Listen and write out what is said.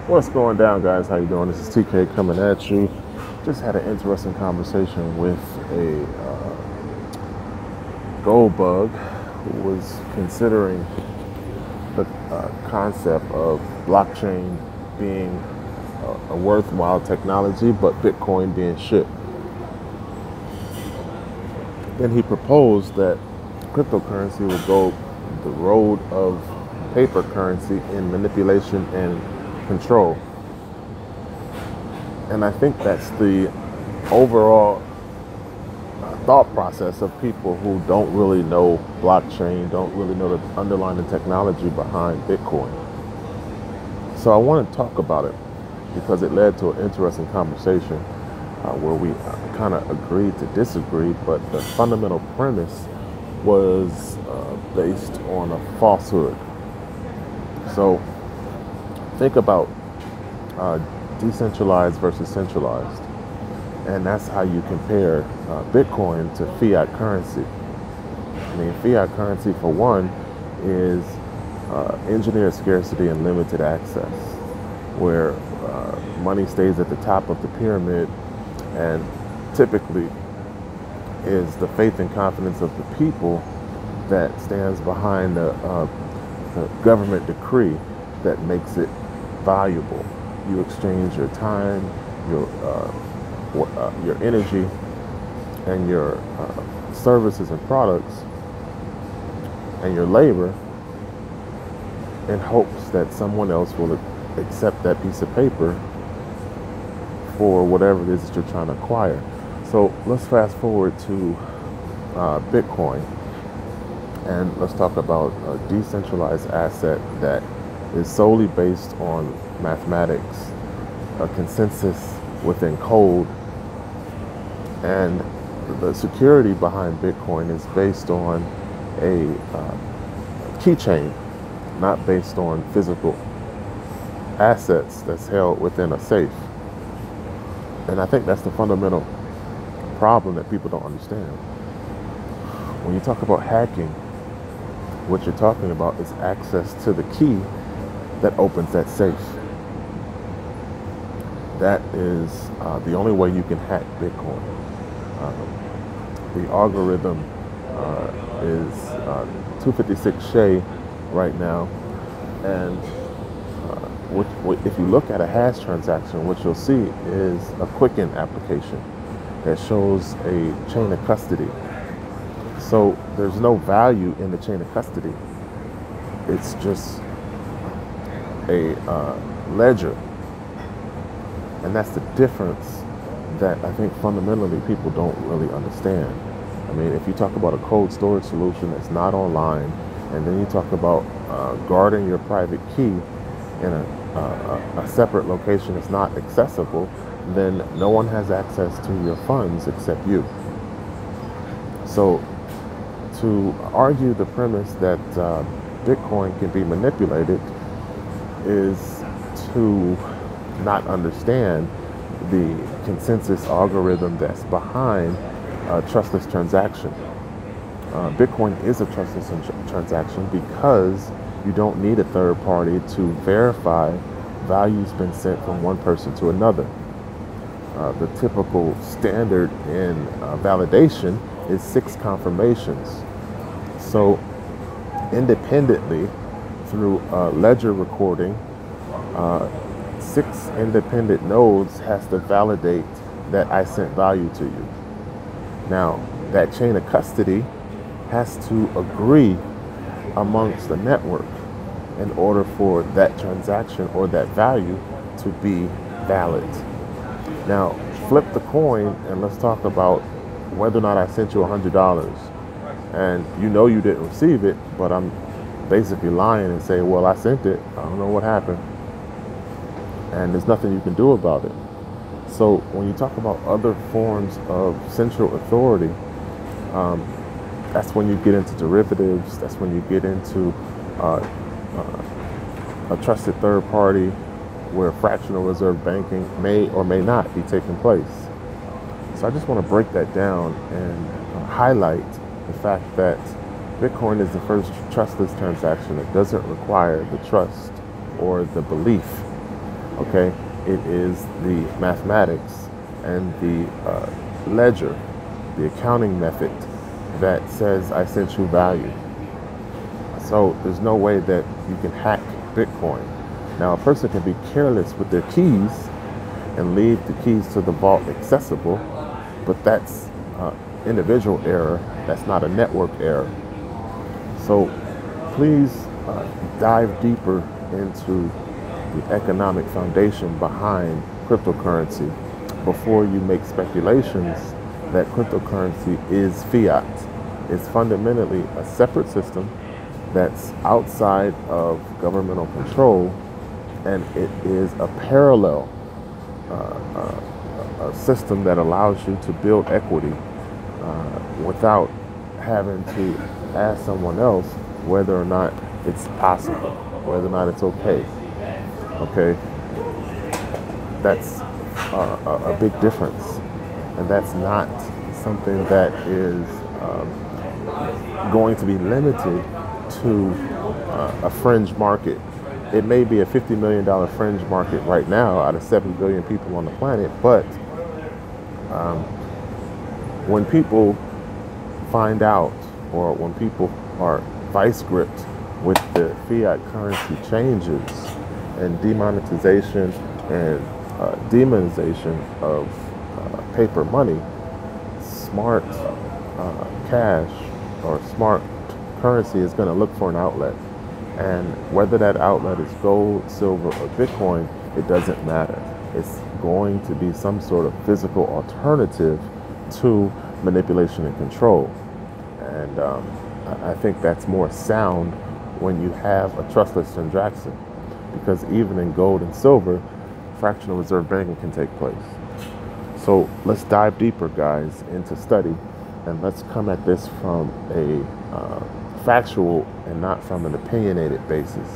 What's going down, guys? How you doing? This is TK coming at you. Just had an interesting conversation with a gold bug who was considering the concept of blockchain being a worthwhile technology, but Bitcoin being shit. Then he proposed that cryptocurrency would go the road of paper currency in manipulation and control. And I think that's the overall thought process of people who don't really know blockchain, don't really know the underlying technology behind Bitcoin. So I want to talk about it because it led to an interesting conversation where we kind of agreed to disagree, but the fundamental premise was based on a falsehood. So think about decentralized versus centralized. And that's how you compare Bitcoin to fiat currency. I mean, fiat currency, for one, is engineered scarcity and limited access, where money stays at the top of the pyramid and typically is the faith and confidence of the people that stands behind the government decree that makes it valuable. You exchange your time, your energy, and your services and products, and your labor, in hopes that someone else will accept that piece of paper for whatever it is that you're trying to acquire. So let's fast forward to Bitcoin, and let's talk about a decentralized asset that is solely based on mathematics, a consensus within code, and the security behind Bitcoin is based on a keychain, not based on physical assets that's held within a safe. And I think that's the fundamental problem that people don't understand. When you talk about hacking, what you're talking about is access to the key that opens that safe. That is the only way you can hack Bitcoin. The algorithm is 256 Shay right now, and if you look at a hash transaction, what you'll see is a Quicken application that shows a chain of custody. So there's no value in the chain of custody. It's just a ledger. And that's the difference that I think fundamentally people don't really understand. I mean, if you talk about a cold storage solution that's not online, and then you talk about guarding your private key in a separate location that's not accessible, then no one has access to your funds except you. So to argue the premise that Bitcoin can be manipulated is to not understand the consensus algorithm that's behind a trustless transaction. Bitcoin is a trustless transaction because you don't need a third party to verify value's been sent from one person to another. The typical standard in validation is 6 confirmations. So independently, through ledger recording, 6 independent nodes has to validate that I sent value to you. Now, that chain of custody has to agree amongst the network in order for that transaction or that value to be valid. Now, flip the coin and let's talk about whether or not I sent you $100 and you know you didn't receive it, but I'm basically lying and saying, well, I sent it, I don't know what happened. And there's nothing you can do about it. So when you talk about other forms of central authority, that's when you get into derivatives. That's when you get into a trusted third party where fractional reserve banking may or may not be taking place. So I just want to break that down and highlight the fact that Bitcoin is the first trustless transaction that doesn't require the trust or the belief Okay, it is the mathematics and the ledger, the accounting method that says I sent you value. So there's no way that you can hack Bitcoin. Now, a person can be careless with their keys and leave the keys to the vault accessible, but that's individual error. That's not a network error. So please dive deeper into the economic foundation behind cryptocurrency before you make speculations that cryptocurrency is fiat. It's fundamentally a separate system that's outside of governmental control, and it is a parallel a system that allows you to build equity without having to ask someone else whether or not it's possible, whether or not it's okay. Okay, that's a big difference, and that's not something that is going to be limited to a fringe market. It may be a $50 million fringe market right now out of 7 billion people on the planet, but when people find out, or when people are vice gripped with the fiat currency changes and demonetization and demonization of paper money, smart cash or smart currency is going to look for an outlet. And whether that outlet is gold, silver, or Bitcoin, it doesn't matter. It's going to be some sort of physical alternative to manipulation and control. And I think that's more sound when you have a trustless transaction, because even in gold and silver, fractional reserve banking can take place. So let's dive deeper, guys, into study, and let's come at this from a factual and not from an opinionated basis.